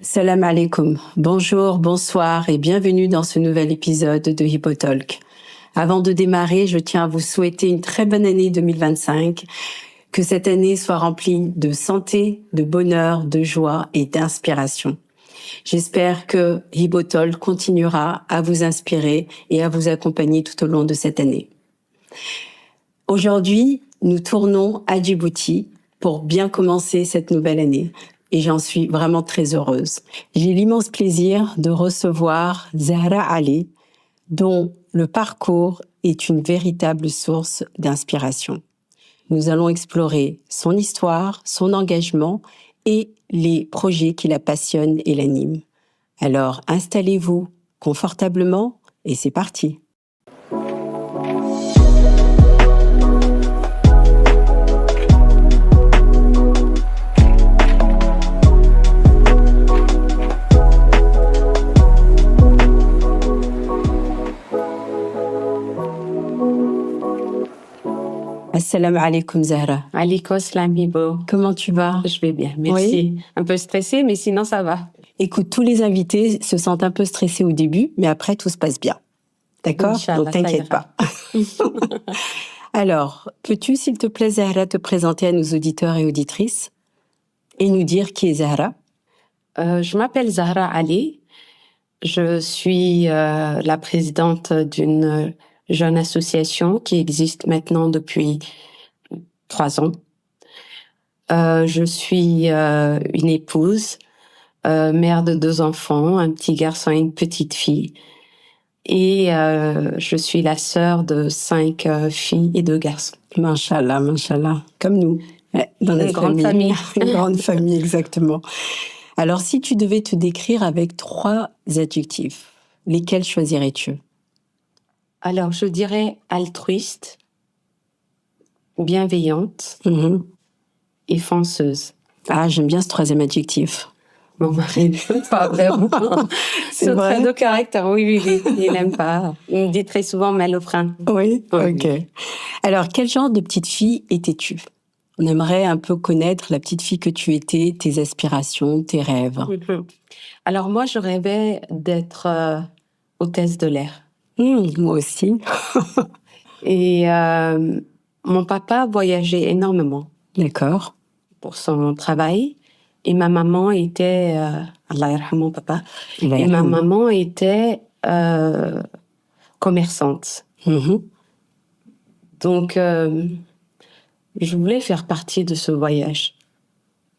Salam alaikum. Bonjour, bonsoir et bienvenue dans ce nouvel épisode de HippoTalk. Avant de démarrer, je tiens à vous souhaiter une très bonne année 2025. Que cette année soit remplie de santé, de bonheur, de joie et d'inspiration. J'espère que HippoTalk continuera à vous inspirer et à vous accompagner tout au long de cette année. Aujourd'hui, nous tournons à Djibouti pour bien commencer cette nouvelle année. Et j'en suis vraiment très heureuse. J'ai l'immense plaisir de recevoir Zahra Ali, dont le parcours est une véritable source d'inspiration. Nous allons explorer son histoire, son engagement et les projets qui la passionnent et l'animent. Alors, installez-vous confortablement et c'est parti. Assalamu alaikum Zahra. Alaikum salam Hibo. Comment tu vas? Je vais bien, merci. Oui. Un peu stressée, mais sinon ça va. Écoute, tous les invités se sentent un peu stressés au début, mais après tout se passe bien. D'accord? Inch'Allah, Donc t'inquiète pas. Alors, peux-tu, s'il te plaît, Zahra, te présenter à nos auditeurs et auditrices et nous dire qui est Zahra? Je m'appelle Zahra Ali. Je suis la présidente d'une jeune association qui existe maintenant depuis 3 ans. Je suis une épouse, mère de 2 enfants, un petit garçon et une petite fille. Et je suis la sœur de 5 filles et 2 garçons. Mashallah, mashallah. Comme nous, dans notre grande famille. Une grande famille, exactement. Alors, si tu devais te décrire avec 3 adjectifs, lesquels choisirais-tu? Alors, je dirais altruiste, bienveillante et fonceuse. Ah, j'aime bien ce 3e adjectif. Mon mari n'aime pas vraiment. C'est vrai? trait de caractère, oui, il n'aime pas. Il me dit très souvent mal au frein. Oui, Oui. ok. Alors, quel genre de petite fille étais-tu? On aimerait un peu connaître la petite fille que tu étais, tes aspirations, tes rêves. Alors moi, je rêvais d'être hôtesse de l'air. Moi aussi. Et mon papa voyageait énormément D'accord. pour son travail. Et ma maman était... Allah yarham mon papa. Et ma maman était commerçante. Donc, je voulais faire partie de ce voyage.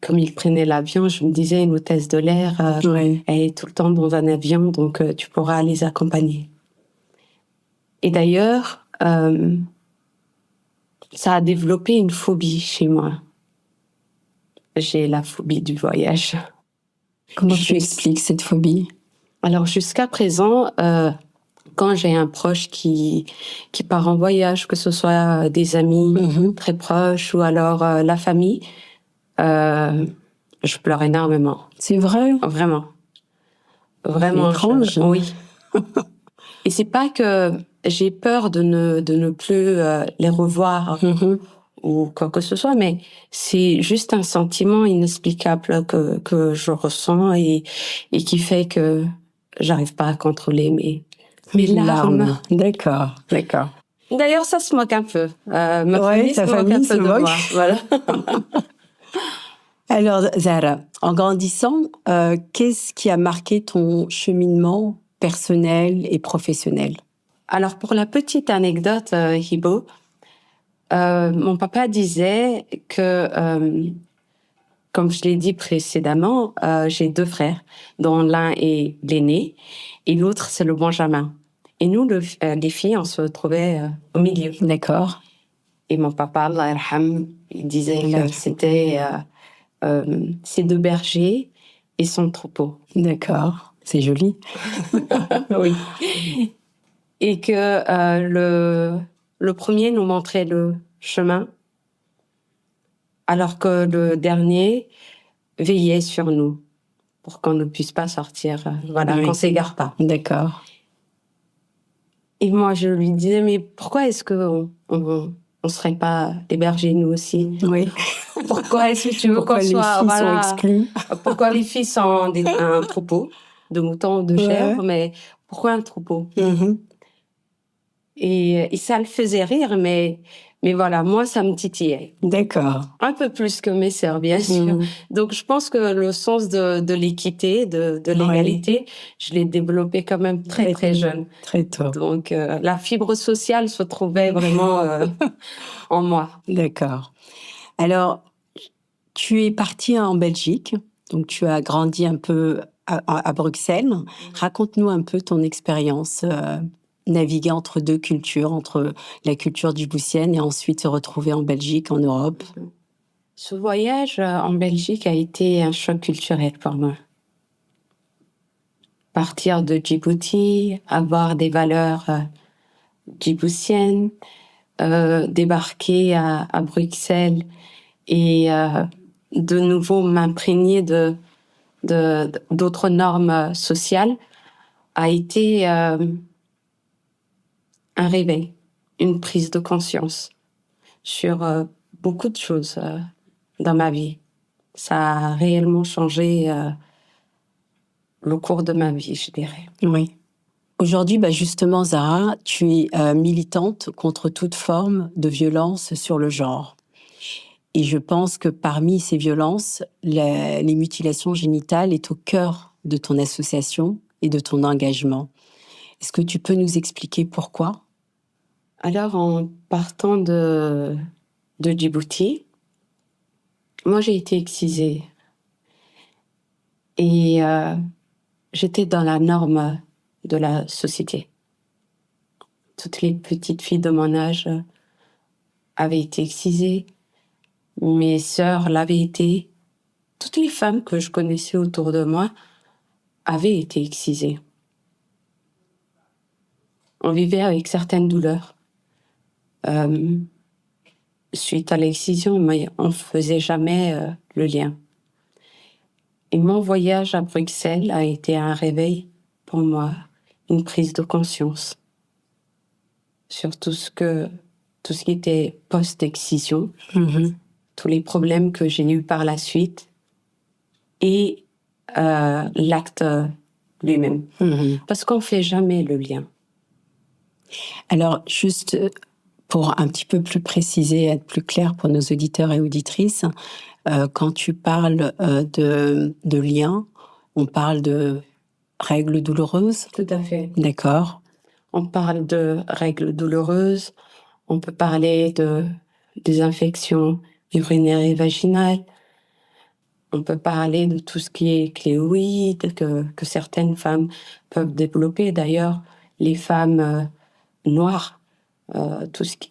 Comme il prenait l'avion, je me disais, une hôtesse de l'air, Oui. elle est tout le temps dans un avion, donc tu pourras les accompagner. Et d'ailleurs, ça a développé une phobie chez moi. J'ai la phobie du voyage. Comment tu expliques cette phobie? Alors, jusqu'à présent, quand j'ai un proche qui part en voyage, que ce soit des amis très proches ou alors la famille, je pleure énormément. C'est vrai? Vraiment. Vraiment. Étrange. Oui. Et c'est pas que j'ai peur de ne plus les revoir ou quoi que ce soit, mais c'est juste un sentiment inexplicable que je ressens et qui fait que j'arrive pas à contrôler mes larmes. D'accord. D'ailleurs, ça se moque un peu. Ma Ouais, famille ta se moque famille un se peu de moque. moi. Voilà. Alors, Zahra, en grandissant, qu'est-ce qui a marqué ton cheminement personnel et professionnel? Alors, pour la petite anecdote, Hibo, mon papa disait que, comme je l'ai dit précédemment, j'ai 2 frères, dont l'un est l'aîné et l'autre, c'est le Benjamin. Et nous, les filles, on se trouvait au milieu. D'accord. Et mon papa, Allah yarham, il disait que c'était ces 2 bergers et son troupeau. D'accord. C'est joli. Oui. Et que le premier nous montrait le chemin, alors que le dernier veillait sur nous pour qu'on ne puisse pas sortir, qu'on s'égare pas. D'accord. Et moi, je lui disais, mais pourquoi est-ce que on on serait pas hébergés nous aussi? Oui. Pourquoi est-ce que tu veux Pourquoi qu'on les soit, filles sont voilà, exclues? pourquoi les filles sont un troupeau de moutons, de chèvres, Ouais. mais pourquoi un troupeau? Mhm. Et ça le faisait rire, mais voilà, moi, ça me titillait. D'accord. Un peu plus que mes sœurs, bien sûr. Mhm. Donc, je pense que le sens de l'équité, de Oui. l'égalité, je l'ai développé quand même très, très jeune. Très tôt. Donc, la fibre sociale se trouvait vraiment en moi. D'accord. Alors, tu es partie en Belgique, donc tu as grandi un peu à Bruxelles. Raconte-nous un peu ton expérience, naviguer entre deux cultures, entre la culture djiboutienne et ensuite se retrouver en Belgique, en Europe. Ce voyage en Belgique a été un choc culturel pour moi. Partir de Djibouti, avoir des valeurs djiboutiennes, débarquer à Bruxelles et de nouveau m'imprégner d'autres normes sociales a été un réveil, une prise de conscience sur beaucoup de choses dans ma vie. Ça a réellement changé le cours de ma vie, je dirais. Oui. Aujourd'hui, justement, Zahra, tu es militante contre toute forme de violence sur le genre. Et je pense que parmi ces violences, les mutilations génitales est au cœur de ton association et de ton engagement. Est-ce que tu peux nous expliquer pourquoi? Alors, en partant de Djibouti, moi, j'ai été excisée. Et j'étais dans la norme de la société. Toutes les petites filles de mon âge avaient été excisées. Mes sœurs l'avaient été. Toutes les femmes que je connaissais autour de moi avaient été excisées. On vivait avec certaines douleurs. Suite à l'excision, mais on ne faisait jamais le lien. Et mon voyage à Bruxelles a été un réveil pour moi, une prise de conscience sur tout ce qui était post-excision, tous les problèmes que j'ai eus par la suite et l'acte lui-même. Parce qu'on ne fait jamais le lien. Alors, juste pour un petit peu plus préciser, être plus clair pour nos auditeurs et auditrices, quand tu parles de lien, on parle de règles douloureuses? Tout à fait. D'accord. On parle de règles douloureuses, on peut parler des infections urinaires et vaginales, on peut parler de tout ce qui est cléoïde, que certaines femmes peuvent développer. D'ailleurs, les femmes noires, tout ce qui,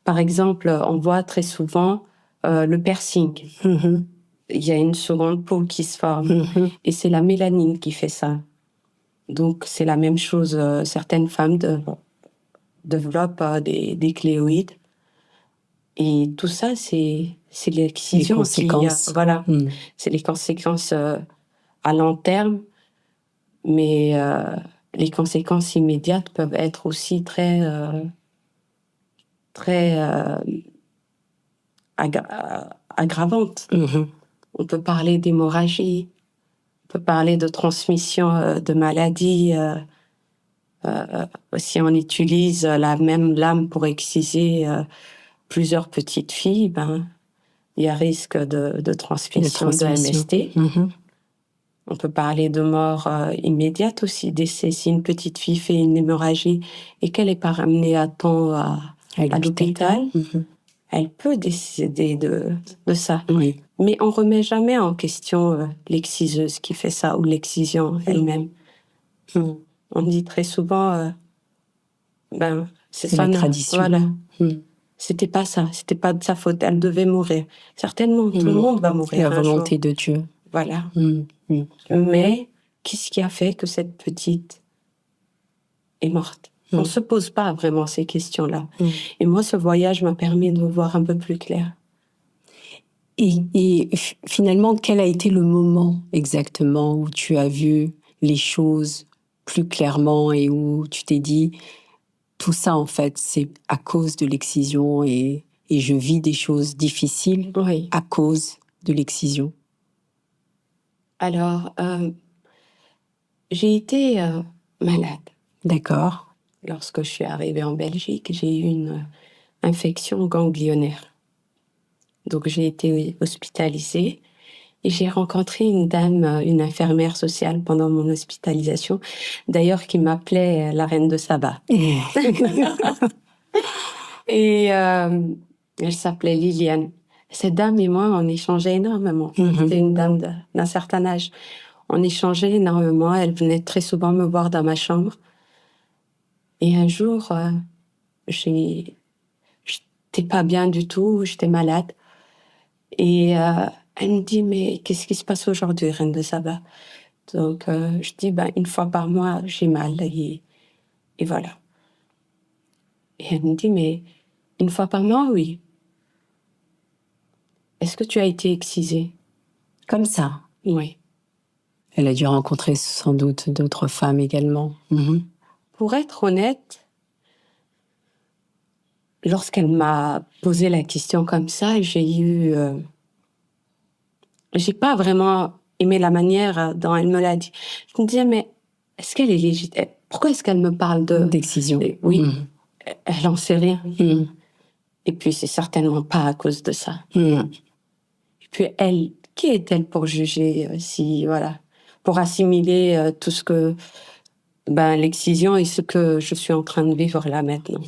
par exemple, on voit très souvent le piercing. Il y a une seconde peau qui se forme et c'est la mélanine qui fait ça. Donc, c'est la même chose. Certaines femmes développent des cléoïdes. Et tout ça, c'est l'excision. Les conséquences. Voilà. C'est les conséquences à long terme. Mais les conséquences immédiates peuvent être aussi très aggravantes. On peut parler d'hémorragie. On peut parler de transmission de maladies. Si on utilise la même lame pour exciser plusieurs petites filles, il y a risque de transmission de MST. On peut parler de mort immédiate aussi, décès. Si une petite fille fait une hémorragie et qu'elle n'est pas ramenée à temps à l'hôpital, elle peut décéder de ça. Oui. Mais on ne remet jamais en question l'exciseuse qui fait ça ou l'excision elle-même. On dit très souvent, c'est la tradition. Voilà. C'était pas ça, c'était pas de sa faute, elle devait mourir. Certainement, tout le monde va mourir. La volonté de Dieu. Voilà. Mais qu'est-ce qui a fait que cette petite est morte? On ne se pose pas vraiment ces questions-là. Et moi, ce voyage m'a permis de voir un peu plus clair. Et finalement, quel a été le moment exactement où tu as vu les choses plus clairement et où tu t'es dit tout ça, en fait, c'est à cause de l'excision et je vis des choses difficiles Oui. à cause de l'excision. Alors, j'ai été malade. D'accord. Lorsque je suis arrivée en Belgique, j'ai eu une infection ganglionnaire. Donc, j'ai été hospitalisée et j'ai rencontré une dame, une infirmière sociale pendant mon hospitalisation, d'ailleurs qui m'appelait la reine de Saba. Et elle s'appelait Liliane. Cette dame et moi, on échangeait énormément. C'était une dame d'un certain âge. On échangeait énormément. Elle venait très souvent me voir dans ma chambre. Et un jour, j'étais pas bien du tout, j'étais malade. Et elle me dit, mais qu'est-ce qui se passe aujourd'hui, reine de Saba? Donc, je dis, une fois par mois, j'ai mal. Et voilà. Et elle me dit, mais une fois par mois, oui. Est-ce que tu as été excisée? Comme ça. Oui. Elle a dû rencontrer sans doute d'autres femmes également. Pour être honnête, lorsqu'elle m'a posé la question comme ça, j'ai pas vraiment aimé la manière dont elle me l'a dit. Je me disais, mais est-ce qu'elle est légitime? Pourquoi est-ce qu'elle me parle d'excision? Oui, elle en sait rien. Et puis, c'est certainement pas à cause de ça. Et puis, elle, qui est-elle pour juger pour assimiler tout ce que, l'excision et ce que je suis en train de vivre là maintenant.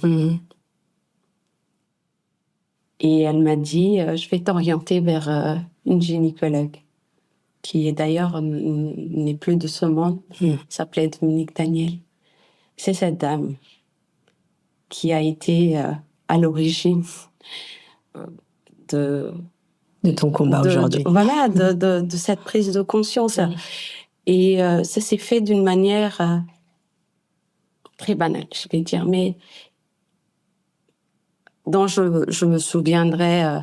Et elle m'a dit, je vais t'orienter vers une gynécologue, qui est d'ailleurs n'est plus de ce monde, s'appelait Dominique Daniel. C'est cette dame qui a été à l'origine de ton combat aujourd'hui. De cette prise de conscience. Et ça s'est fait d'une manière très banale, je vais dire, mais dont je me souviendrai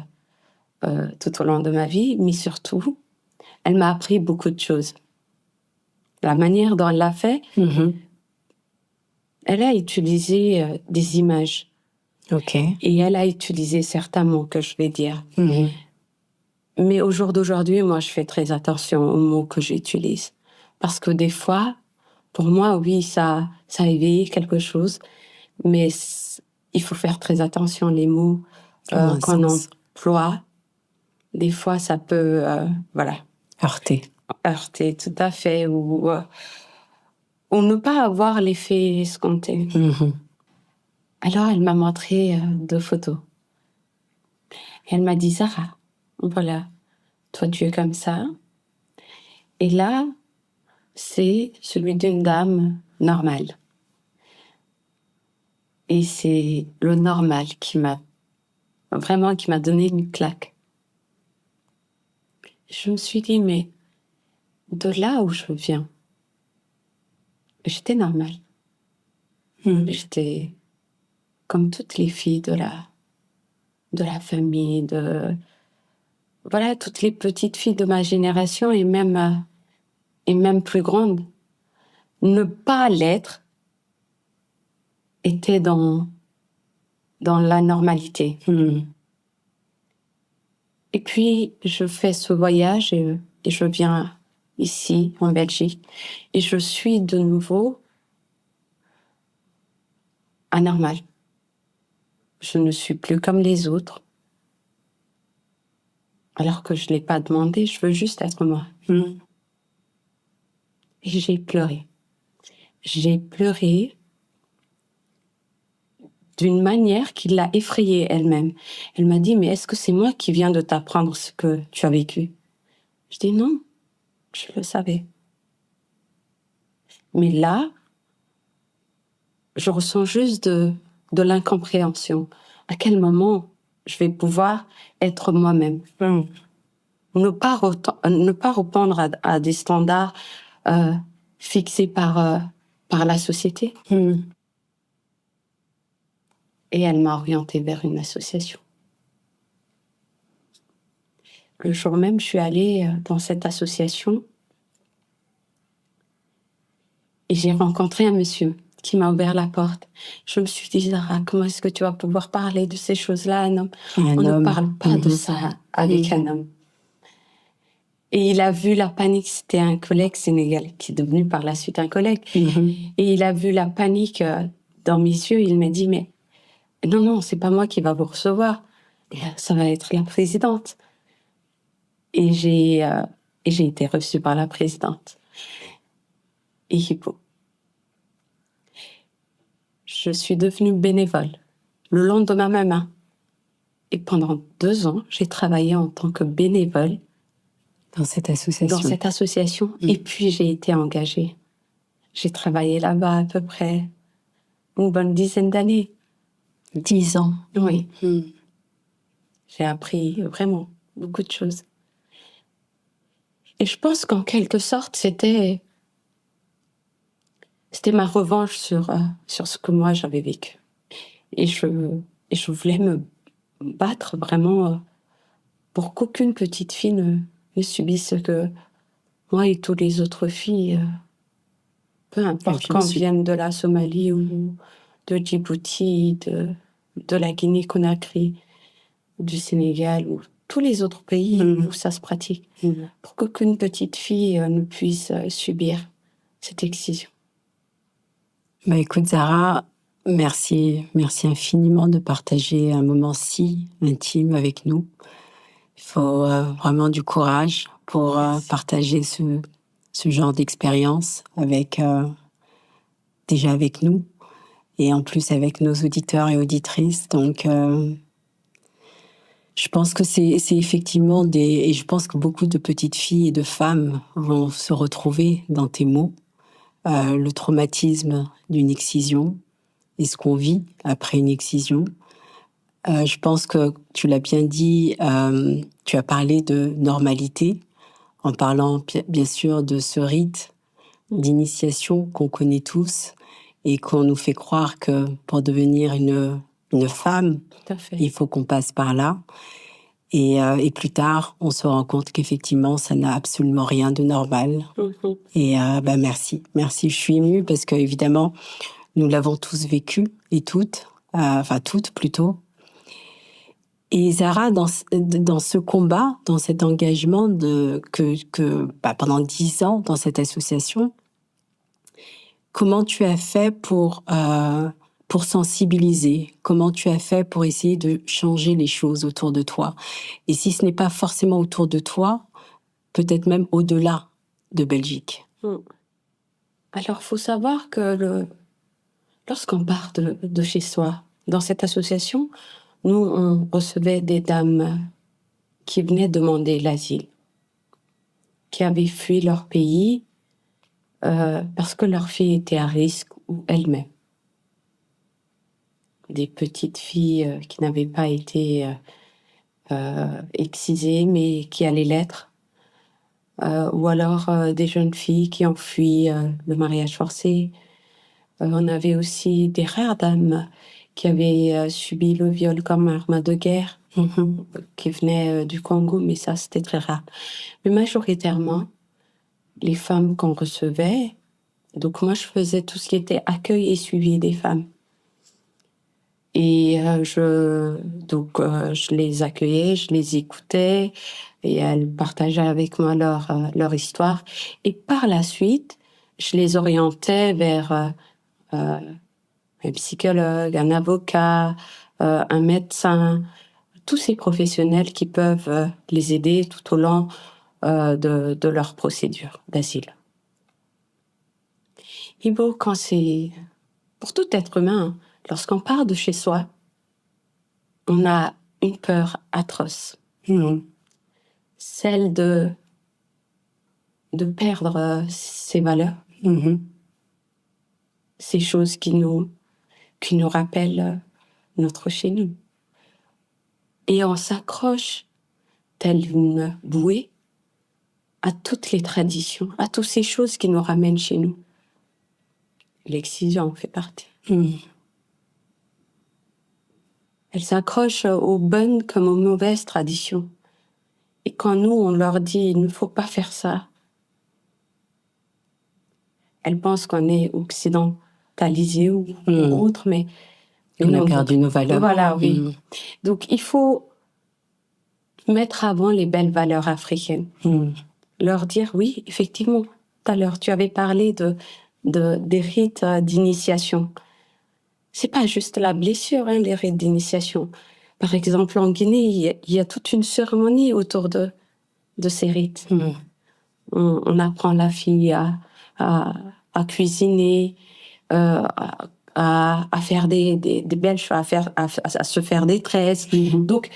tout au long de ma vie, mais surtout, elle m'a appris beaucoup de choses. La manière dont elle l'a fait, elle a utilisé des images. Ok. Et elle a utilisé certains mots que je vais dire. Mais au jour d'aujourd'hui, moi, je fais très attention aux mots que j'utilise. Parce que des fois, pour moi, oui, ça a éveillé quelque chose, mais il faut faire très attention les mots qu'on emploie. Des fois, ça peut, heurter, tout à fait, ou ne pas avoir l'effet escompté. Alors, elle m'a montré 2 photos. Et elle m'a dit, Zahra, voilà, toi, tu es comme ça. Et là, c'est celui d'une dame normale. Et c'est le normal qui m'a donné une claque. Je me suis dit, mais de là où je viens, j'étais normale. J'étais comme toutes les filles de la famille, toutes les petites filles de ma génération et même plus grandes. Ne pas l'être était dans la normalité. Et puis, je fais ce voyage et je viens ici, en Belgique, et je suis de nouveau anormale. Je ne suis plus comme les autres. Alors que je ne l'ai pas demandé, je veux juste être moi. Et j'ai pleuré. J'ai pleuré d'une manière qui l'a effrayée elle-même. Elle m'a dit, mais est-ce que c'est moi qui viens de t'apprendre ce que tu as vécu? Je dis non, je le savais. Mais là, je ressens juste de l'incompréhension. À quel moment je vais pouvoir être moi-même? Ne pas répondre à des standards fixés par la société. Et elle m'a orientée vers une association. Le jour même, je suis allée dans cette association et j'ai rencontré un monsieur qui m'a ouvert la porte. Je me suis dit, Zahra, comment est-ce que tu vas pouvoir parler de ces choses-là à un homme? On ne parle pas de ça avec un homme. Et il a vu la panique, c'était un collègue sénégalais qui est devenu par la suite un collègue. Et il a vu la panique dans mes yeux. Il m'a dit, mais non, c'est pas moi qui va vous recevoir. Ça va être la présidente. Et j'ai été reçue par la présidente. Et je suis devenue bénévole le lendemain même. Et pendant 2 ans, j'ai travaillé en tant que bénévole dans cette association. Et puis, j'ai été engagée. J'ai travaillé là-bas à peu près une bonne dizaine d'années. 10 ans. Oui. J'ai appris vraiment beaucoup de choses. Et je pense qu'en quelque sorte, c'était ma revanche sur ce que moi j'avais vécu. Et je voulais me battre vraiment pour qu'aucune petite fille ne subisse ce que moi et toutes les autres filles, peu importe qu'on vienne de la Somalie ou de Djibouti, de la Guinée-Conakry, du Sénégal ou tous les autres pays où ça se pratique, pour qu'aucune petite fille ne puisse subir cette excision. Écoute Zahra, merci infiniment de partager un moment si intime avec nous. Il faut vraiment du courage pour partager ce genre d'expérience déjà avec nous et en plus avec nos auditeurs et auditrices. Donc, je pense que c'est effectivement et je pense que beaucoup de petites filles et de femmes vont se retrouver dans tes mots. Le traumatisme d'une excision et ce qu'on vit après une excision. Je pense que tu l'as bien dit, tu as parlé de normalité en parlant bien sûr de ce rite d'initiation qu'on connaît tous et qu'on nous fait croire que pour devenir une femme, il faut qu'on passe par là. Et plus tard, on se rend compte qu'effectivement, ça n'a absolument rien de normal. Et merci. Je suis émue parce que évidemment, nous l'avons tous vécu et toutes, toutes plutôt. Et Zahra, dans ce combat, dans cet engagement pendant 10 ans dans cette association, comment tu as fait pour sensibiliser? Comment tu as fait pour essayer de changer les choses autour de toi? Et si ce n'est pas forcément autour de toi, peut-être même au-delà de Belgique. Alors, faut savoir que lorsqu'on part de chez soi, dans cette association, nous, on recevait des dames qui venaient demander l'asile, qui avaient fui leur pays parce que leur fille était à risque ou elle-même. Des petites filles qui n'avaient pas été excisées, mais qui allaient l'être. Ou alors des jeunes filles qui ont fui le mariage forcé. On avait aussi des rares dames qui avaient subi le viol comme arme de guerre, qui venaient du Congo, mais ça, c'était très rare. Mais majoritairement, les femmes qu'on recevait, donc moi, je faisais tout ce qui était accueil et suivi des femmes. Et je les accueillais, je les écoutais, et elles partageaient avec moi leur histoire. Et par la suite, je les orientais vers un psychologue, un avocat, un médecin, tous ces professionnels qui peuvent les aider tout au long de leur procédure d'asile. Ibo, quand c'est pour tout être humain, lorsqu'on part de chez soi, on a une peur atroce. Celle de perdre ses valeurs. Ces choses qui nous rappellent notre chez nous. Et on s'accroche, telle une bouée, à toutes les traditions, à toutes ces choses qui nous ramènent chez nous. L'excision en fait partie. Elles s'accrochent aux bonnes comme aux mauvaises traditions. Et quand nous, on leur dit « il ne faut pas faire ça », elles pensent qu'on est Occident, instrumentalisé ou autre, mais on a perdu nos valeurs. Voilà, oui. Donc, il faut mettre avant les belles valeurs africaines. Leur dire, oui, effectivement, tout à l'heure, tu avais parlé des rites d'initiation. C'est pas juste la blessure, les rites d'initiation. Par exemple, en Guinée, il y a toute une cérémonie autour de ces rites. On apprend la fille à cuisiner, à faire des belles choses, à se faire des tresses. Donc,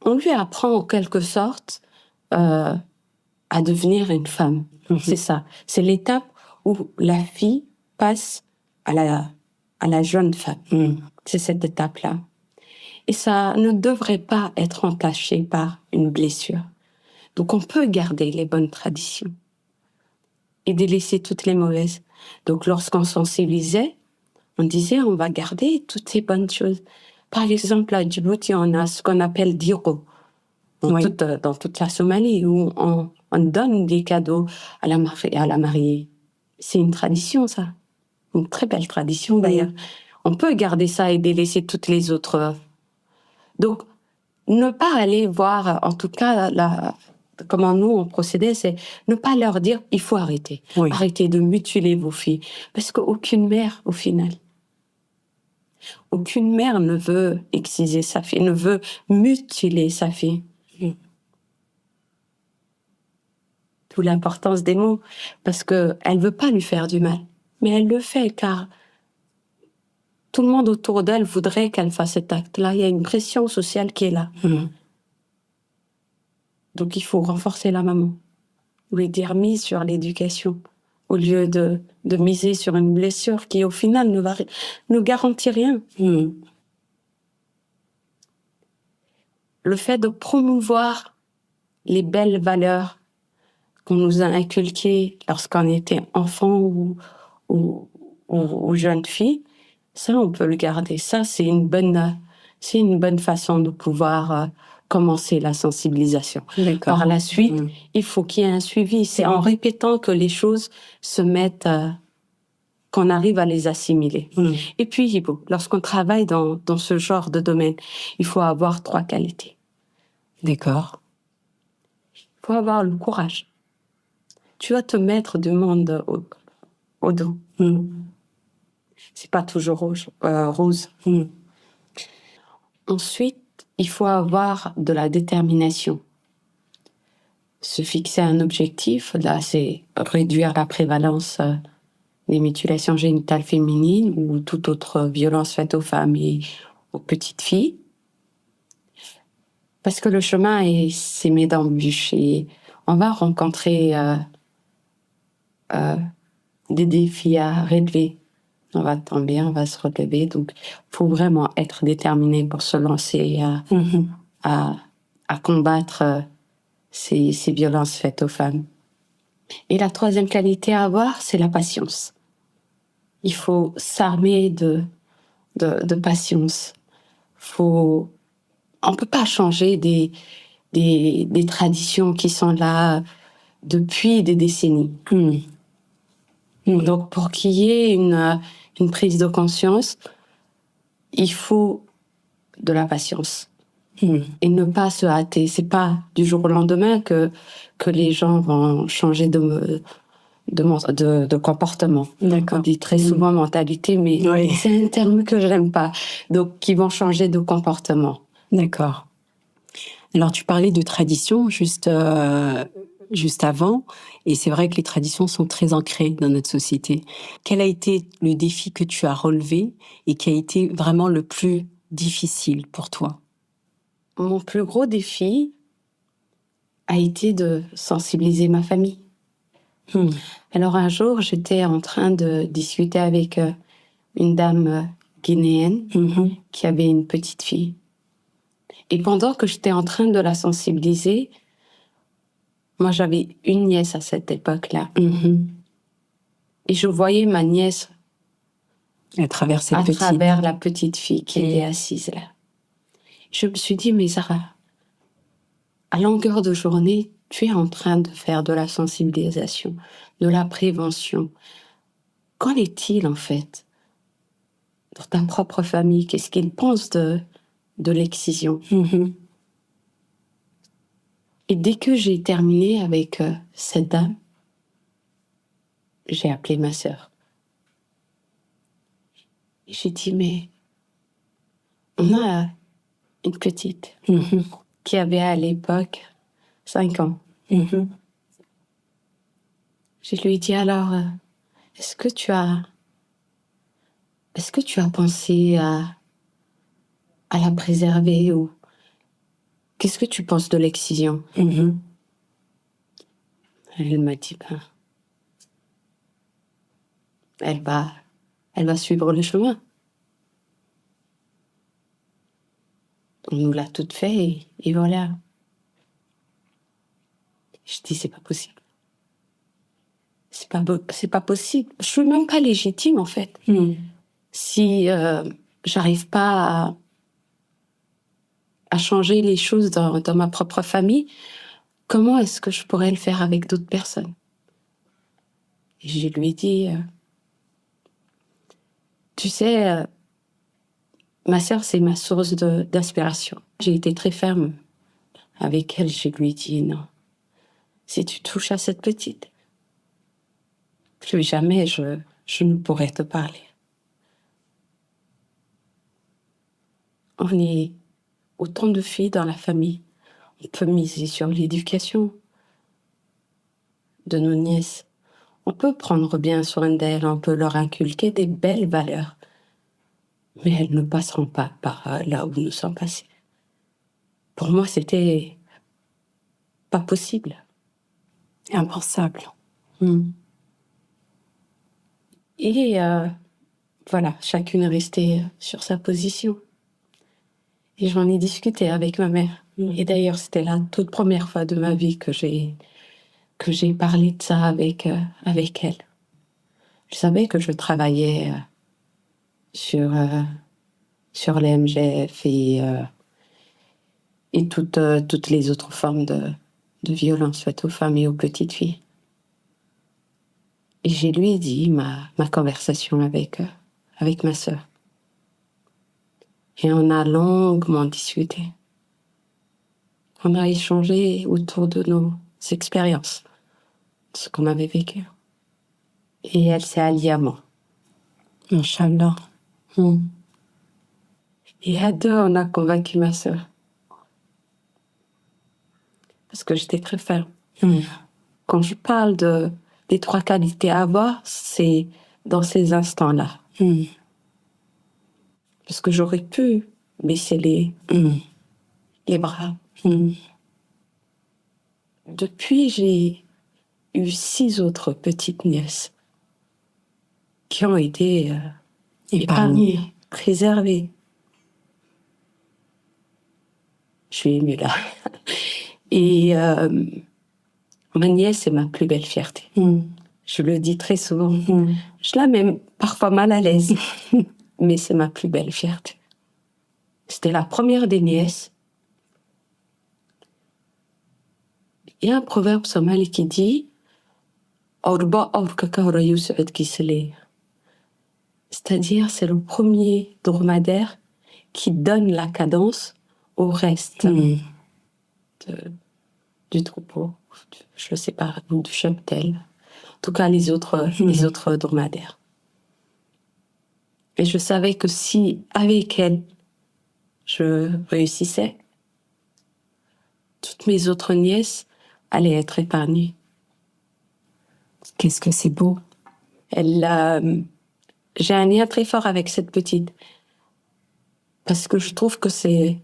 on lui apprend en quelque sorte à devenir une femme. C'est ça. C'est l'étape où la fille passe à la jeune femme. C'est cette étape-là. Et ça ne devrait pas être entaché par une blessure. Donc, on peut garder les bonnes traditions et délaisser toutes les mauvaises. Donc, lorsqu'on sensibilisait, on disait, on va garder toutes ces bonnes choses. Par exemple, à Djibouti, on a ce qu'on appelle Diro, dans toute la Somalie, où on donne des cadeaux à la mariée. C'est une tradition, ça. Une très belle tradition, d'ailleurs. On peut garder ça et délaisser toutes les autres. Donc, ne pas aller voir, en tout cas, comment nous on procédait, c'est ne pas leur dire il faut arrêter. Arrêtez de mutiler vos filles. Parce qu'aucune mère, au final, aucune mère ne veut exciser sa fille, ne veut mutiler sa fille. D'où l'importance des mots. Parce qu'elle ne veut pas lui faire du mal. Mais elle le fait car tout le monde autour d'elle voudrait qu'elle fasse cet acte-là. Il y a une pression sociale qui est là. Donc, il faut renforcer la maman. Lui dire mise sur l'éducation au lieu de miser sur une blessure qui, au final, ne garantit rien. Le fait de promouvoir les belles valeurs qu'on nous a inculquées lorsqu'on était enfant ou jeune fille, ça, on peut le garder. Ça, c'est une bonne façon de pouvoir commencer la sensibilisation. Par la suite, il faut qu'il y ait un suivi. C'est en répétant que les choses se mettent, qu'on arrive à les assimiler. Et puis, lorsqu'on travaille dans ce genre de domaine, il faut avoir 3 qualités. D'accord. Il faut avoir le courage. Tu vas te mettre du monde au dos. C'est pas toujours rose. Ensuite, il faut avoir de la détermination. Se fixer un objectif, là, c'est réduire la prévalence des mutilations génitales féminines ou toute autre violence faite aux femmes et aux petites filles. Parce que le chemin est semé d'embûches et on va rencontrer des défis à relever. On va tomber, on va se relever. Donc, il faut vraiment être déterminé pour se lancer à combattre ces violences faites aux femmes. Et la 3e qualité à avoir, c'est la patience. Il faut s'armer de patience. On peut pas changer des traditions qui sont là depuis des décennies. Donc, pour qu'il y ait une prise de conscience, il faut de la patience. Et ne pas se hâter. C'est pas du jour au lendemain que les gens vont changer de comportement. D'accord. On dit très souvent mentalité, mais c'est un terme que je n'aime pas. Donc, qui vont changer de comportement. D'accord. Alors, tu parlais de tradition juste avant, et c'est vrai que les traditions sont très ancrées dans notre société. Quel a été le défi que tu as relevé et qui a été vraiment le plus difficile pour toi? Mon plus gros défi a été de sensibiliser ma famille. Alors un jour, j'étais en train de discuter avec une dame guinéenne qui avait une petite fille. Et pendant que j'étais en train de la sensibiliser, moi j'avais une nièce à cette époque-là. Et je voyais ma nièce à travers la petite fille qui était assise là. Je me suis dit, mais Zahra, à longueur de journée, tu es en train de faire de la sensibilisation, de la prévention. Qu'en est-il en fait dans ta propre famille, qu'est-ce qu'ils pensent de l'excision. Et dès que j'ai terminé avec cette dame, j'ai appelé ma sœur. J'ai dit, mais on a une petite qui avait à l'époque 5 ans. Je lui ai dit, alors, est-ce que tu as pensé à la préserver ou qu'est-ce que tu penses de l'excision? Elle m'a dit, ben, elle va suivre le chemin. On nous l'a toute fait et voilà. Je dis, c'est pas possible. C'est pas possible. Je suis même pas légitime, en fait. Si j'arrive pas à changer les choses dans ma propre famille, comment est-ce que je pourrais le faire avec d'autres personnes? Et je lui ai dit, tu sais, ma sœur, c'est ma source d'inspiration. J'ai été très ferme avec elle. Je lui ai dit, non, si tu touches à cette petite, plus jamais je ne pourrai te parler. On est autant de filles dans la famille. On peut miser sur l'éducation de nos nièces. On peut prendre bien soin d'elles, on peut leur inculquer des belles valeurs. Mais elles ne passeront pas par là où nous sommes passés. Pour moi, c'était pas possible. Impensable. Et voilà, chacune est restée sur sa position. Et j'en ai discuté avec ma mère. Et d'ailleurs, c'était la toute première fois de ma vie que j'ai parlé de ça avec elle. Je savais que je travaillais sur les MGF et toutes les autres formes de violence faites aux femmes et aux petites filles. Et je lui ai dit ma conversation avec ma sœur. Et on a longuement discuté. On a échangé autour de nos expériences, de ce qu'on avait vécu. Et elle s'est alliée à moi. Inch'Allah. Et à deux, on a convaincu ma sœur. Parce que j'étais très ferme. Quand je parle des 3 qualités à avoir, c'est dans ces instants-là. Parce que j'aurais pu baisser les bras. Depuis, j'ai eu 6 autres petites nièces qui ont été épargnées, préservées. Je suis émue là. Et ma nièce, c'est ma plus belle fierté. Je le dis très souvent. Je la mets parfois mal à l'aise, mais c'est ma plus belle fierté. C'était la première des nièces. Il y a un proverbe somali qui dit c'est-à-dire, c'est le premier dromadaire qui donne la cadence au reste du troupeau. Je ne sais pas, du cheptel. En tout cas, les autres dromadaires. Et je savais que si, avec elle, je réussissais, toutes mes autres nièces allaient être épargnées. Qu'est-ce que c'est beau. J'ai un lien très fort avec cette petite. Parce que je trouve que c'est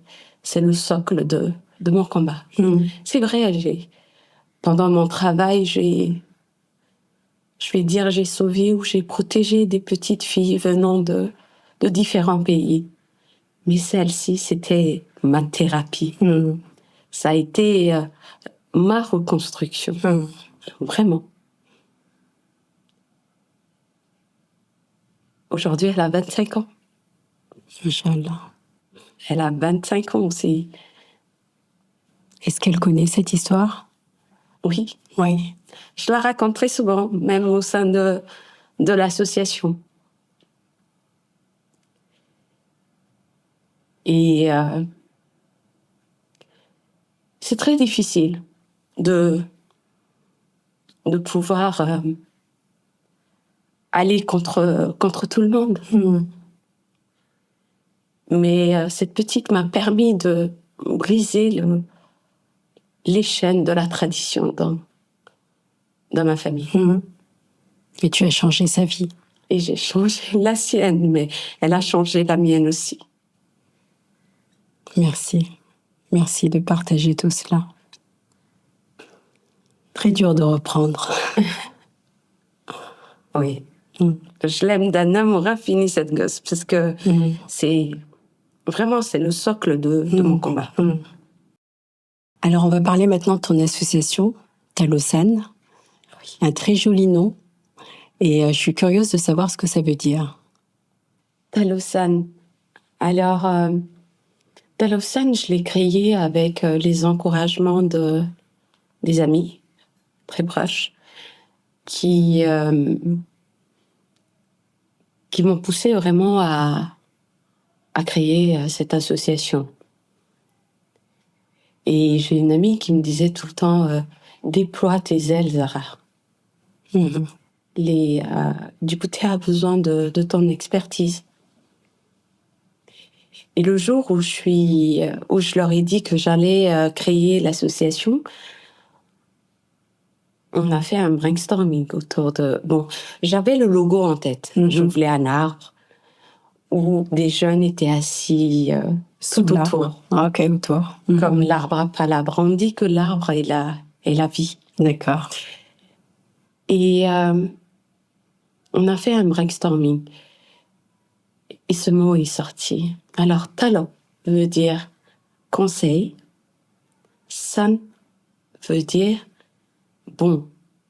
le socle de mon combat. C'est vrai, pendant mon travail, je vais dire, j'ai sauvé ou j'ai protégé des petites filles venant de différents pays. Mais celle-ci, c'était ma thérapie. Ça a été ma reconstruction. Vraiment. Aujourd'hui, elle a 25 ans. Inch'Allah. Elle a 25 ans aussi. Est-ce qu'elle connaît cette histoire? Oui. Oui. Je la raconte très souvent, même au sein de l'association. Et c'est très difficile de pouvoir aller contre tout le monde. Mais cette petite m'a permis de briser les chaînes de la tradition dans ma famille. Et tu as changé sa vie. Et j'ai changé la sienne, mais elle a changé la mienne aussi. Merci. Merci de partager tout cela. Très dur de reprendre. Oui. Je l'aime d'un amour infini, cette gosse, parce que c'est le socle de mon combat. Alors, on va parler maintenant de ton association, Talosan. Un très joli nom. Et je suis curieuse de savoir ce que ça veut dire. Talosan. Alors, Talosan, je l'ai créé avec les encouragements des amis très proches qui m'ont poussé vraiment à créer cette association. Et j'ai une amie qui me disait tout le temps déploie tes ailes, Zahra. Du coup, tu as besoin de ton expertise. Et le jour où je leur ai dit que j'allais créer l'association, on a fait un brainstorming autour de... Bon, j'avais le logo en tête. Je voulais un arbre où des jeunes étaient assis tout autour. Ok, autour. Comme l'arbre à palabres. On dit que l'arbre est la vie. D'accord. Et on a fait un brainstorming. Et ce mot est sorti. Alors, talo veut dire conseil. San veut dire bon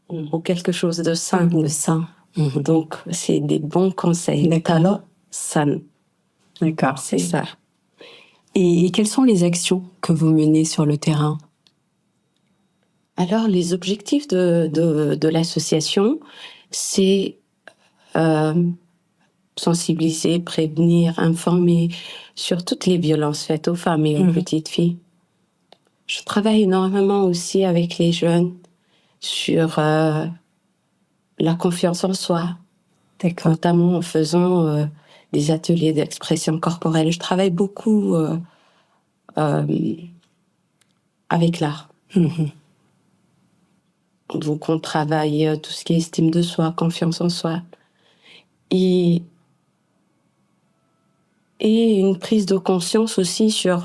ou quelque chose de sain. De sain. Donc, c'est des bons conseils. Talo, san. D'accord. C'est ça. Et quelles sont les actions que vous menez sur le terrain? Alors, les objectifs de l'association, c'est sensibiliser, prévenir, informer sur toutes les violences faites aux femmes et aux petites filles. Je travaille énormément aussi avec les jeunes sur la confiance en soi. D'accord. Notamment en faisant des ateliers d'expression corporelle. Je travaille beaucoup avec l'art. Donc, on travaille tout ce qui est estime de soi, confiance en soi. Et une prise de conscience aussi sur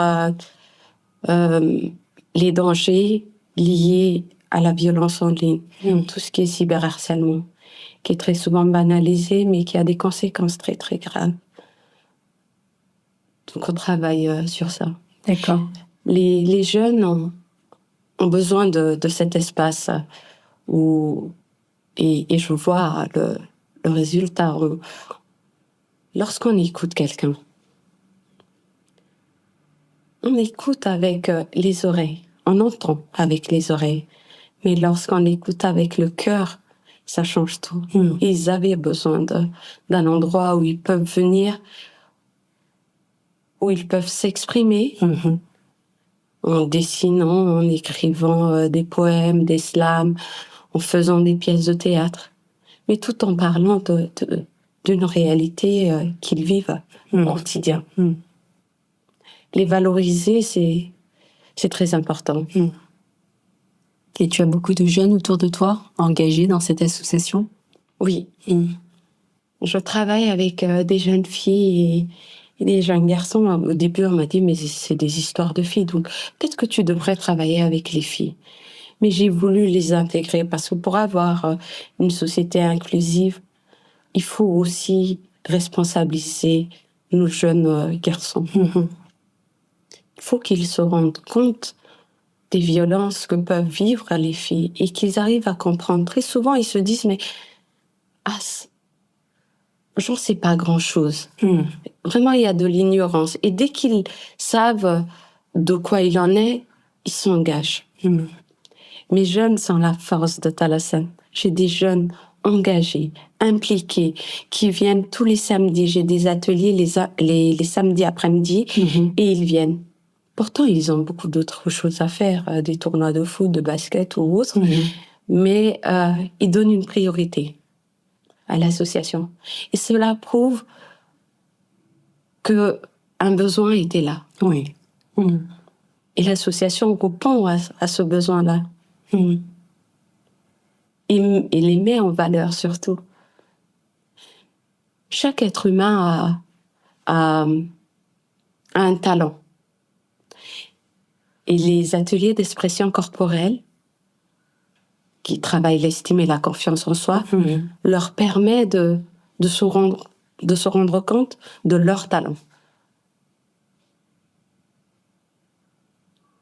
les dangers liés à la violence en ligne. Tout ce qui est cyberharcèlement, qui est très souvent banalisé, mais qui a des conséquences très, très graves. Donc, on travaille sur ça. D'accord. Les jeunes ont besoin de cet espace où... Et je vois le résultat. Lorsqu'on écoute quelqu'un, on écoute avec les oreilles, on entend avec les oreilles. Mais lorsqu'on écoute avec le cœur, ça change tout. Ils avaient besoin d'un endroit où ils peuvent venir, où ils peuvent s'exprimer, en dessinant, en écrivant des poèmes, des slams, en faisant des pièces de théâtre, mais tout en parlant d'une réalité qu'ils vivent au quotidien. Les valoriser, c'est très important. Et tu as beaucoup de jeunes autour de toi engagés dans cette association? Oui. Je travaille avec des jeunes filles et des jeunes garçons. Au début, on m'a dit, mais c'est des histoires de filles, donc peut-être que tu devrais travailler avec les filles. Mais j'ai voulu les intégrer parce que pour avoir une société inclusive, il faut aussi responsabiliser nos jeunes garçons. Il faut qu'ils se rendent compte des violences que peuvent vivre les filles et qu'ils arrivent à comprendre. Très souvent, ils se disent, mais j'en sais pas grand-chose. Vraiment, il y a de l'ignorance. Et dès qu'ils savent de quoi il en est, ils s'engagent. Mes jeunes sont la force de Talosan. J'ai des jeunes engagés, impliqués, qui viennent tous les samedis. J'ai des ateliers les samedis après-midi et ils viennent. Pourtant, ils ont beaucoup d'autres choses à faire, des tournois de foot, de basket ou autre, mais ils donnent une priorité à l'association. Et cela prouve que un besoin était là. Oui. Et l'association répond à ce besoin-là. Et les met en valeur surtout. Chaque être humain a un talent. Et les ateliers d'expression corporelle, qui travaillent l'estime et la confiance en soi, leur permet de se rendre compte de leur talent.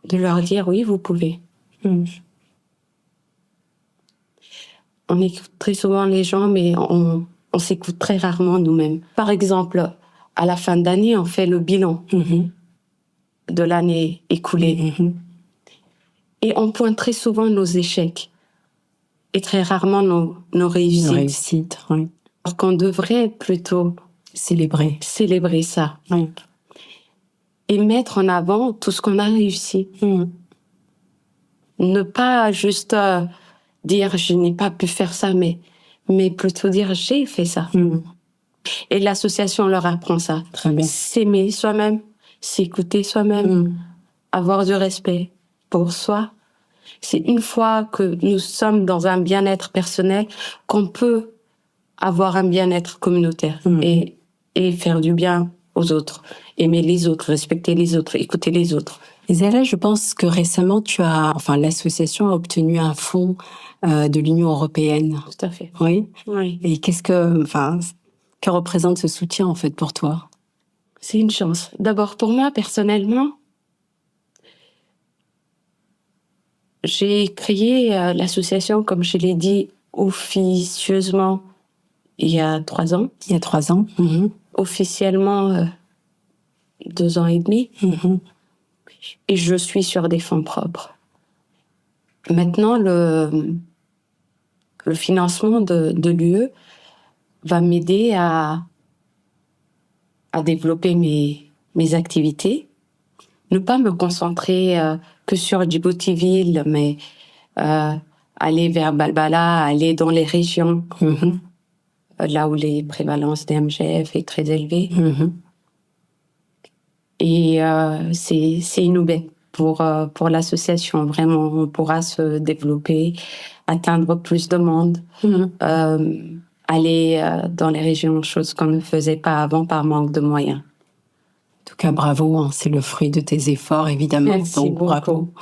De leur dire, oui, vous pouvez. On écoute très souvent les gens, mais on s'écoute très rarement nous-mêmes. Par exemple, à la fin d'année, on fait le bilan de l'année écoulée. Et on pointe très souvent nos échecs et très rarement nos réussites. Nos réussites, oui. Alors qu'on devrait plutôt célébrer ça. Et mettre en avant tout ce qu'on a réussi. Ne pas juste dire je n'ai pas pu faire ça, mais plutôt dire j'ai fait ça. Et l'association leur apprend ça. Très bien. S'aimer soi-même, s'écouter soi-même, avoir du respect pour soi. C'est une fois que nous sommes dans un bien-être personnel qu'on peut avoir un bien-être communautaire et faire du bien aux autres, aimer les autres, respecter les autres, écouter les autres. Et Zahra, je pense que récemment, l'association a obtenu un fonds de l'Union européenne. Tout à fait. Oui. Et que représente ce soutien en fait pour toi? C'est une chance. D'abord pour moi personnellement, j'ai créé l'association, comme je l'ai dit, officieusement il y a 3 ans. Il y a 3 ans. Officiellement 2 ans et demi. Et je suis sur des fonds propres. Maintenant, le financement de l'UE va m'aider à développer mes activités, ne pas me concentrer que sur Djibouti-Ville, mais aller vers Balbala, aller dans les régions, là où les prévalences d'MGF est très élevée. Et c'est une aubaine pour l'association. Vraiment, on pourra se développer, atteindre plus de monde, aller dans les régions, chose qu'on ne faisait pas avant par manque de moyens. En tout cas, bravo, hein, c'est le fruit de tes efforts, évidemment. Merci donc beaucoup. Bravo.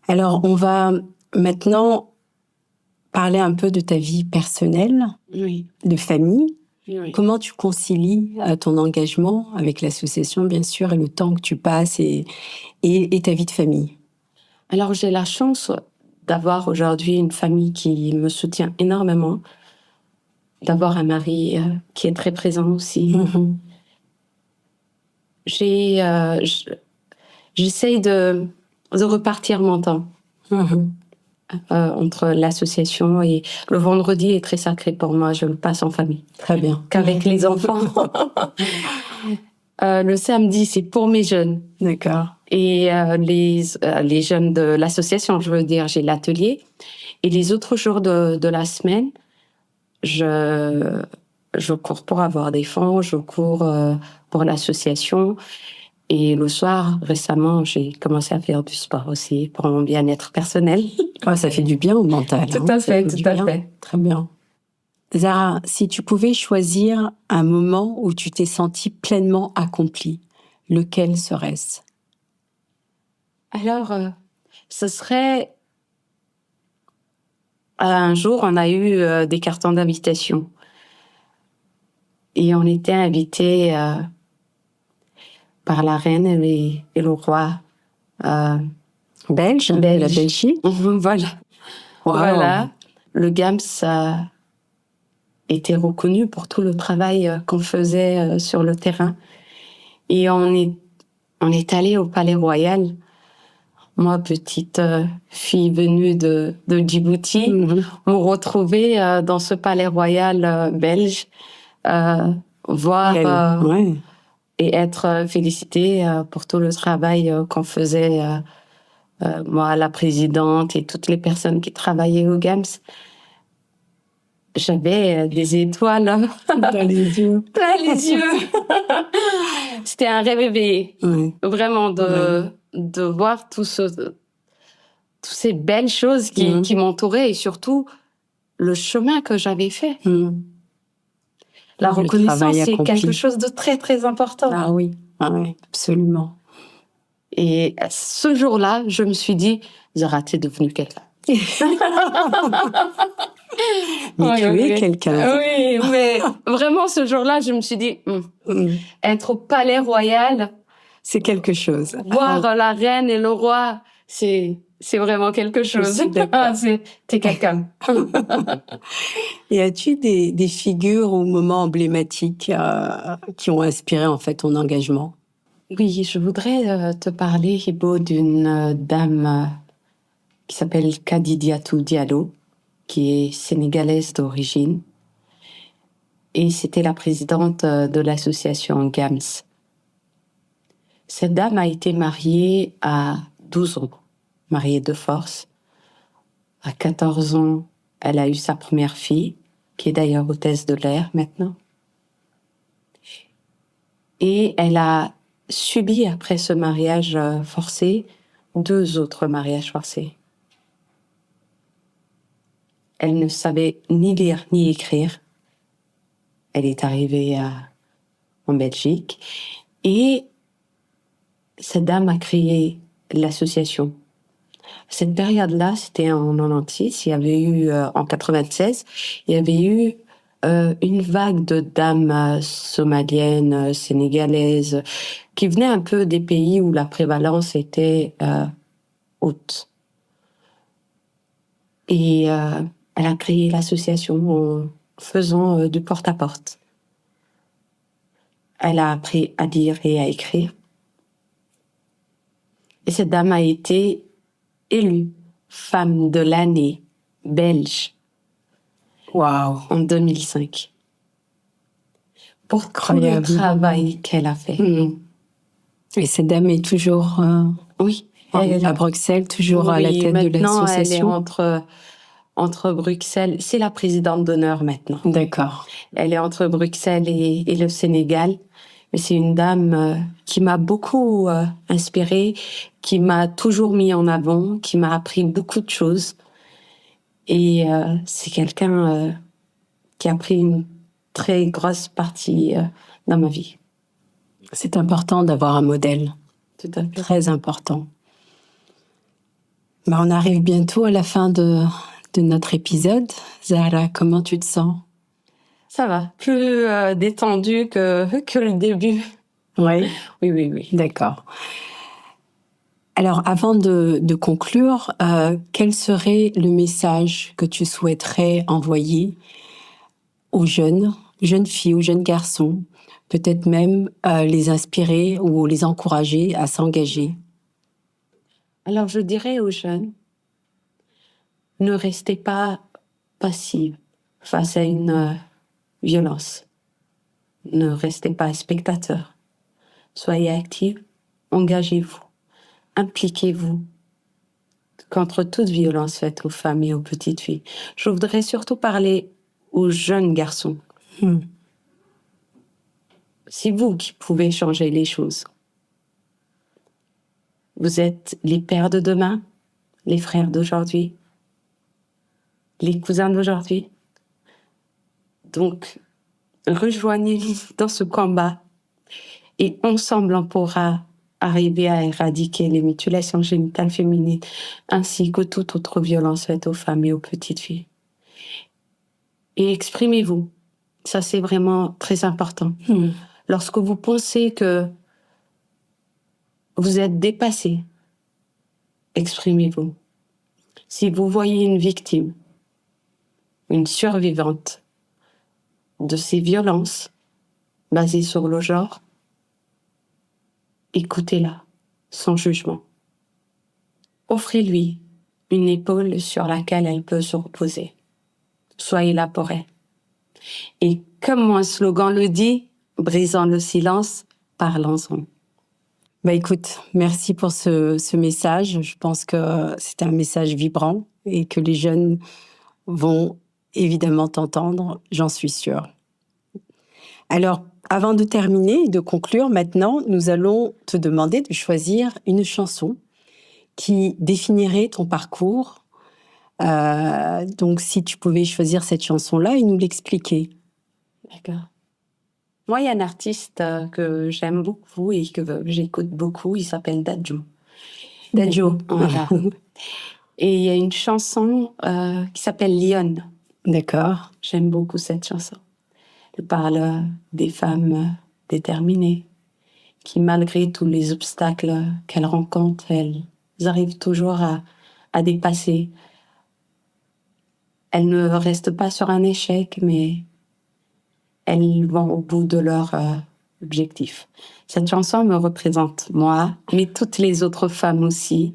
Alors, on va maintenant parler un peu de ta vie personnelle, de famille. Comment tu concilies ton engagement avec l'association, bien sûr, et le temps que tu passes et ta vie de famille? Alors, j'ai la chance d'avoir aujourd'hui une famille qui me soutient énormément, d'avoir un mari qui est très présent aussi. J'essaye de repartir mon temps entre l'association et le vendredi est très sacré pour moi, je le passe en famille. Très bien. Qu'avec les enfants. Le samedi, c'est pour mes jeunes. D'accord. Et les jeunes de l'association, je veux dire, j'ai l'atelier. Et les autres jours de la semaine, je cours pour avoir des fonds, je cours pour l'association. Et le soir, récemment, j'ai commencé à faire du sport aussi pour mon bien-être personnel. Ça fait du bien au mental. Tout à fait. Très bien. Zahra, si tu pouvais choisir un moment où tu t'es sentie pleinement accomplie, lequel serait-ce? Alors, ce serait... Un jour, on a eu des cartons d'invitation. Et on était invités par la reine et le roi belge, la Belgique. Voilà. Wow. Voilà. Le GAMS a été reconnu pour tout le travail qu'on faisait sur le terrain. Et on est allé au Palais Royal. moi, petite fille venue de Djibouti, me retrouver dans ce palais royal belge, voir Ouais. et être félicitée pour tout le travail qu'on faisait, moi, la présidente et toutes les personnes qui travaillaient au GAMS. J'avais des étoiles Dans les yeux. plein les yeux. C'était un rêve éveillé. Ouais. Vraiment Ouais. de voir toutes ces belles choses qui m'entouraient et surtout le chemin que j'avais fait. La Le reconnaissance, travail c'est accompli. quelque chose de très, très important. Ah oui, absolument. Et ce jour-là, je me suis dit, Zahra, t'es devenue quelqu'un. Mais tu es quelqu'un. Oui, mais vraiment, ce jour-là, je me suis dit, être au palais royal, c'est quelque chose. voir la reine et le roi, c'est vraiment quelque chose. T'es quelqu'un. Et as-tu des figures ou moments emblématiques qui ont inspiré en fait ton engagement? Oui, je voudrais te parler, Hibo, d'une dame qui s'appelle Kadidiatou Diallo, qui est sénégalaise d'origine. Et c'était la présidente de l'association GAMS. Cette dame a été mariée à 12 ans, mariée de force. À 14 ans, elle a eu sa première fille, qui est d'ailleurs hôtesse de l'air maintenant. Et elle a subi, après ce mariage forcé, 2 autres mariages forcés. Elle ne savait ni lire ni écrire. Elle est arrivée en Belgique. Et cette dame a créé l'association. Cette période-là, c'était en 96, il y avait eu, en 96, il y avait eu une vague de dames somaliennes, sénégalaises, qui venaient un peu des pays où la prévalence était haute. Et elle a créé l'association en faisant du porte-à-porte. Elle a appris à lire et à écrire. Et cette dame a été élue femme de l'année belge. Waouh. En 2005. Pour incroyable tout le travail qu'elle a fait. Et cette dame est toujours oui, à Bruxelles, toujours à la tête de l'association. Elle est entre Bruxelles. C'est la présidente d'honneur maintenant. D'accord. Elle est entre Bruxelles et le Sénégal. Mais c'est une dame qui m'a beaucoup inspirée, qui m'a toujours mis en avant, qui m'a appris beaucoup de choses. Et c'est quelqu'un qui a pris une très grosse partie dans ma vie. C'est important d'avoir un modèle. Tout à fait. Très important. On arrive bientôt à la fin de notre épisode. Zahra, comment tu te sens? Ça va, plus détendue que le début. Oui. Oui. D'accord. Alors, avant de conclure, quel serait le message que tu souhaiterais envoyer aux jeunes filles, aux jeunes garçons, peut-être même les inspirer ou les encourager à s'engager? Alors, je dirais aux jeunes, ne restez pas passifs face à une violence. Ne restez pas spectateurs. Soyez actifs, engagez-vous, impliquez-vous contre toute violence faite aux femmes et aux petites filles. Je voudrais surtout parler aux jeunes garçons. C'est vous qui pouvez changer les choses. Vous êtes les pères de demain, les frères d'aujourd'hui, les cousins d'aujourd'hui. Donc, rejoignez-nous dans ce combat et ensemble on pourra arriver à éradiquer les mutilations génitales féminines ainsi que toute autre violence faite aux femmes et aux petites filles. Et exprimez-vous. Ça, c'est vraiment très important. Lorsque vous pensez que vous êtes dépassé, exprimez-vous. Si vous voyez une victime, une survivante de ces violences basées sur le genre, écoutez-la sans jugement. offrez-lui une épaule sur laquelle elle peut se reposer. Soyez là pour elle. Et comme mon slogan le dit, brisons le silence, parlons-en. Bah écoute, merci pour ce message. Je pense que c'est un message vibrant et que les jeunes vont évidemment t'entendre, j'en suis sûre. Alors, avant de terminer et de conclure, maintenant, nous allons te demander de choisir une chanson qui définirait ton parcours. Donc, si tu pouvais choisir cette chanson-là et nous l'expliquer. D'accord. Moi, il y a un artiste que j'aime beaucoup et que j'écoute beaucoup, il s'appelle Dadju. Dadju. Voilà. Et il y a une chanson qui s'appelle Lyon. D'accord. J'aime beaucoup cette chanson. Elle parle des femmes déterminées qui, malgré tous les obstacles qu'elles rencontrent, elles arrivent toujours à dépasser. Elles ne restent pas sur un échec, mais elles vont au bout de leur objectif. Cette chanson me représente moi, mais toutes les autres femmes aussi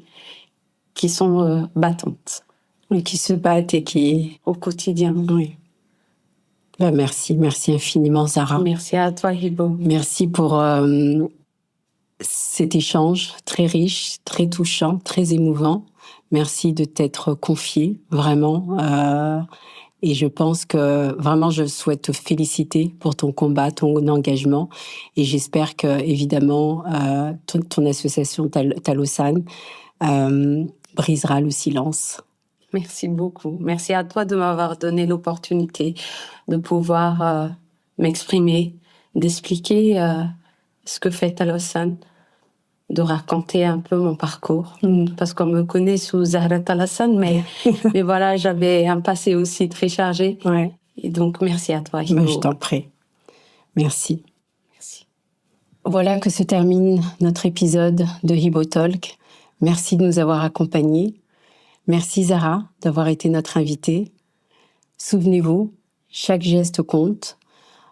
qui sont battantes. Oui, qui se battent et qui... Au quotidien. Oui. Ben, merci infiniment, Zahra. Merci à toi, Hibo. Merci pour cet échange très riche, très touchant, très émouvant. Merci de t'être confiée, vraiment. Et je pense que vraiment, je souhaite te féliciter pour ton combat, ton engagement. Et j'espère que, évidemment, ton association Talosan brisera le silence. Merci beaucoup. Merci à toi de m'avoir donné l'opportunité de pouvoir m'exprimer, d'expliquer ce que fait Talosan, de raconter un peu mon parcours. Parce qu'on me connaît sous Zahra Talosan, mais voilà, j'avais un passé aussi très chargé. Ouais. Et donc, merci à toi, Hibo. Mais je t'en prie. Merci. Merci. Voilà que se termine notre épisode de Hibo Talk. Merci de nous avoir accompagnés. Merci Zahra d'avoir été notre invitée. Souvenez-vous, chaque geste compte.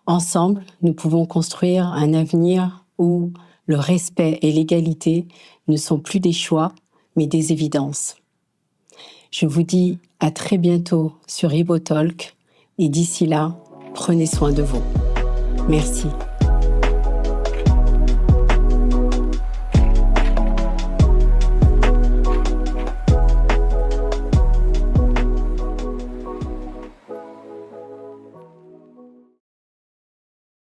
Ensemble, nous pouvons construire un avenir où le respect et l'égalité ne sont plus des choix, mais des évidences. Je vous dis à très bientôt sur Hibo Talk et d'ici là, prenez soin de vous. Merci.